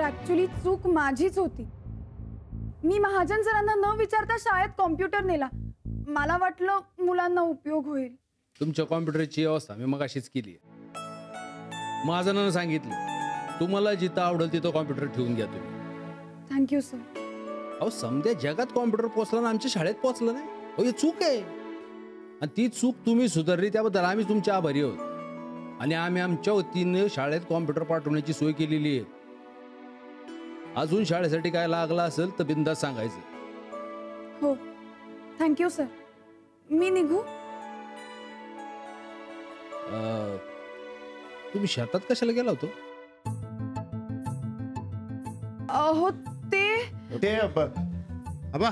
Actually चूक माझीच होती. मी महाजन सरांना न विचारता शाळेत कॉम्प्युटर नेला. मला वाटलं मुलांना उपयोग होईल. तुमच्या कॉम्प्युटरची व्यवस्था मी मग अशीच केली. महाजनानं सांगितलं तुम्हाला जिथं आवडेल तिथं कॉम्प्युटर ठेवून घ्या तुम्ही. Thank you sir. अहो समध्या जगात कॉम्प्युटर पोचला ना, आमच्या शाळेत पोचलं नाही. अहो ही चूक आहे आणि ती चूक तुम्ही सुधारली त्याबद्दल आम्ही तुमचे आभारी आहोत. आणि आम्ही आमच्या वतीने शाळेत कॉम्प्युटर पाठवण्याची सोय केलेली आहे. अजून शाळेसाठी काय लागला असेल तर बिनधास्त सांगायचं. हो थँक्यू सर. मी निघू? तुम्ही शेतात कशाला गेला होतो? हो ते अबा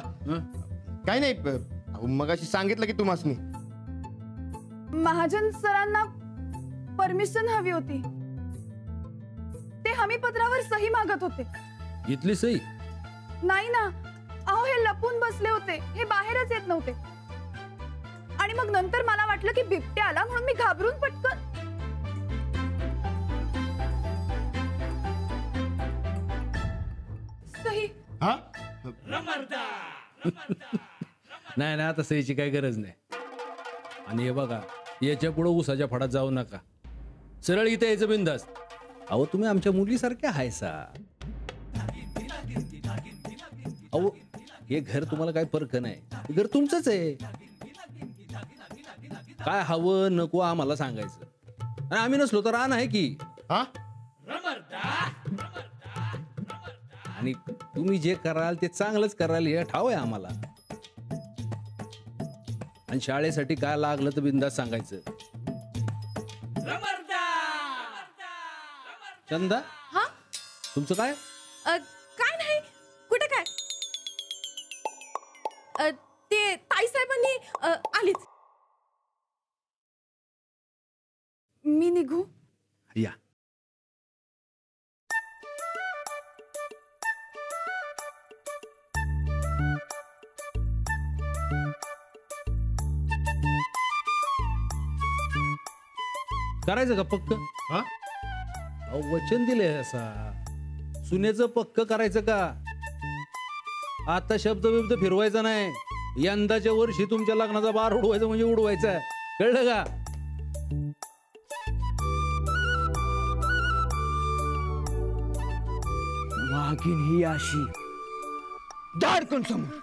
काय नाही, मगाशी सांगितलं की तुम्हासनी महाजन सरांना परमिशन हवी होती. ते हमीपत्रावर सही मागत होते. इथली सही नाही ना, अहो हे लपून बसले होते, हे बाहेरच येत नव्हते. आणि मग नंतर मला वाटलं की बिबट्या आला म्हणून मी घाबरून पटकन. सही नाही ना, आता सहीची काही गरज नाही. आणि हे बघा, याच्या पुढे उसाच्या फडात जाऊ नका, सरळ इथे यायचं बिनधास्त. अहो तुम्ही आमच्या मुलीसारख्या हायसा. अहो हे घर तुम्हाला काही फरक नाही, घर तुमचंच आहे. काय हवं नको आम्हाला सांगायचं, आणि आम्ही नसलो तर रान आहे की. आणि तुम्ही जे कराल ते चांगलंच कराल हे ठाव आहे आम्हाला. आणि शाळेसाठी काय लागलं तर बिनधास्त सांगायचं. चंदा, हा तुमचं काय? काय नाही, कुठे काय. ते ताई साहेबांनी आलीच. मी निघू? या. करायचं का पक्क? हा वचन दिलंय असा, सुनेचं पक्क करायचं का? आता शब्द बिब्द फिरवायचा नाही. यंदाच्या वर्षी तुमच्या लग्नाचा बार उडवायचा म्हणजे उडवायचा, कळलं का? वाघीण ही अशी दाडकन समोर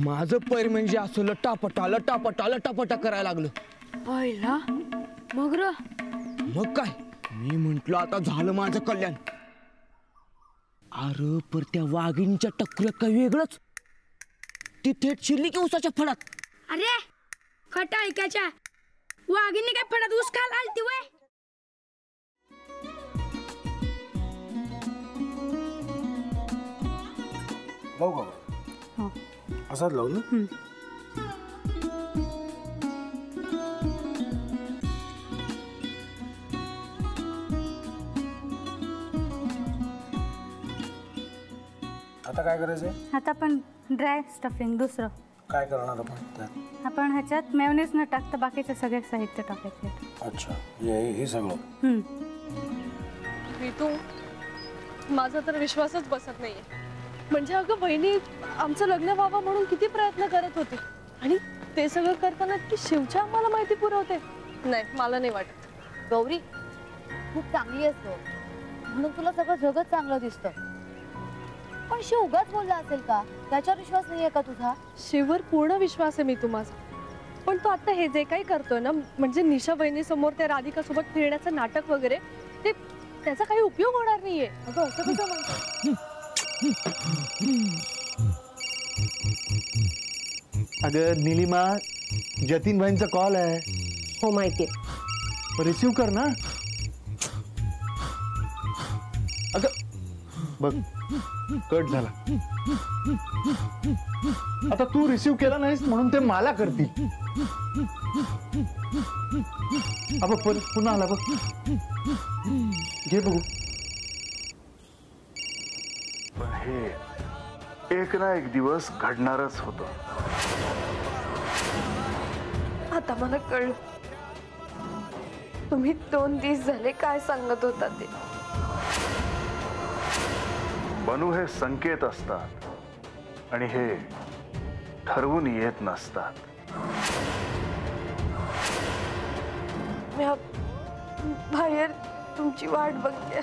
माझं पैर म्हणजे असं लटापटा लटापटा लटापटा करायला लागलं. आईला मग र मग काय, मी म्हंटल आता झालं माझं कल्याण. अरे पर त्या वाघिणीच्या टक्कल काय वेगळंच. ती थेट शिरली की उसाच्या फडात. अरे खटा ऐकायच्या, वाघिणी काय फडात ऊस खायला आलती वय? लावू का? असाच लावू ना. आता काय करायचंय? आता आपण ड्राय स्टफिंग दुसरं काय करणार आपण त्यात? आपण ह्याच्यात मेयोनीज न टाकता बाकीचे सगळे साहित्य टाकायचे. अच्छा, हे सगळं. ऋतू, माझा तर विश्वासच बसत नाहीये. म्हणजे अगं बहिणी आमचं लग्न व्हावं म्हणून किती प्रयत्न करत होती, आणि ते सगळं करताना की शिवच्या आम्हाला माहिती पुरवते. नाही, मला नाही वाटत. गौरी खूप चांगली असतो म्हणून तुला सगळं जगत चांगलं दिसतं, पण शिव उगाच बोलला असेल का? त्याच्यावर विश्वास नाहीये का तुझा? शिववर पूर्ण विश्वास आहे मी तुम्हाला, पण तो आता हे जे काही करतोय ना, म्हणजे निशा बहिणी समोर त्या राधिका सोबत फिरण्याचं नाटक वगैरे, ते त्याचा काही उपयोग होणार नाहीये. अगं असं कसं म्हणतो? अगं नीलिमा, जतीन भाईंचा कॉल आहे. हो माहितीये, रिसीव कर ना. अगं बघ कट झाला. आता तू रिसीव केला नाहीस म्हणून ते मला करतील. अब पुन्हा आला बघ, घे बघू. हे एक ना एक दिवस घडणारच होतं. आता मला कळलं तुम्ही 2 दिवस झाले काय सांगत होता ते. बनू हे संकेत असतात आणि हे ठरवून येत नसतात. मी बाहेर तुमची वाट बघते.